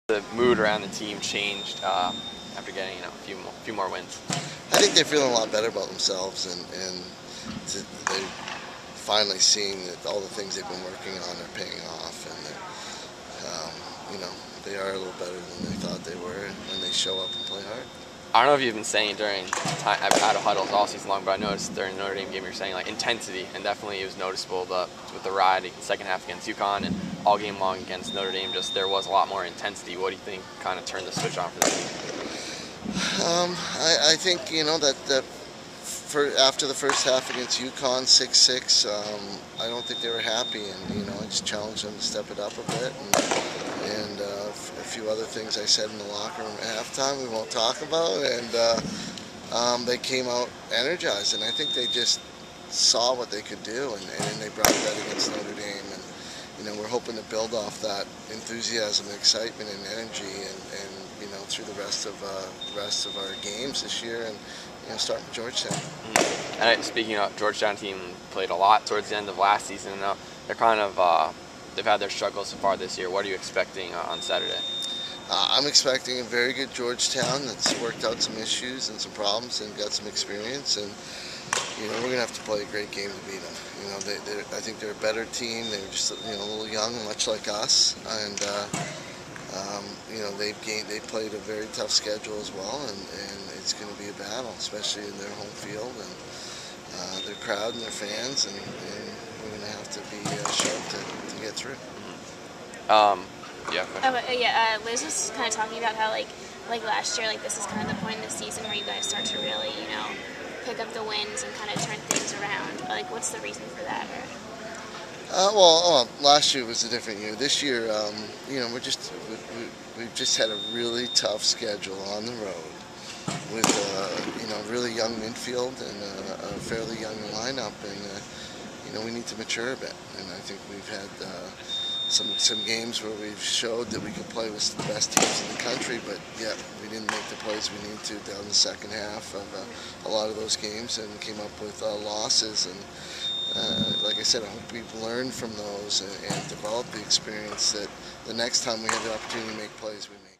The mood around the team changed after getting a few more wins. I think they're feeling a lot better about themselves, and they're finally seeing that all the things they've been working on are paying off, and they are a little better than they thought they were when they show up and play hard. I don't know if you've been saying it during time I've had huddles all season long, but I noticed during the Notre Dame game you're saying like intensity, and definitely it was noticeable with the ride in the second half against UConn and all game long against Notre Dame. Just there was a lot more intensity. What do you think kind of turned the switch on for the team? I think that after the first half against UConn 6-6, I don't think they were happy, and I just challenged them to step it up a bit, and a few other things I said in the locker room at halftime we won't talk about, and they came out energized, and I think they just saw what they could do, and they brought that against Notre Dame, and we're hoping to build off that enthusiasm, excitement, and energy, and through the rest of our games this year, and start with Georgetown. And speaking of Georgetown, team played a lot towards the end of last season. They're kind of they've had their struggles so far this year. What are you expecting on Saturday? I'm expecting a very good Georgetown that's worked out some issues and some problems and got some experience, and we're gonna have to play a great game to beat them. I think they're a better team. They're just a little young, much like us, and they've played a very tough schedule as well, and it's going to be a battle, especially in their home field and their crowd and their fans, and we're going to have to be sharp to get through. Liz was kind of talking about how like last year, this is kind of the point in the season where you guys start to really pick up the wins and kind of turn things around. What's the reason for that? Last year was a different year. This year, we've just had a really tough schedule on the road with really young midfield and a fairly young lineup, and we need to mature a bit. And I think we've had some games where we've showed that we can play with the best teams in the country, but yet we didn't make the plays we need to down the second half of a lot of those games, and came up with losses. And like I said, I hope we've learned from those and developed the experience that the next time we have the opportunity to make plays, we make.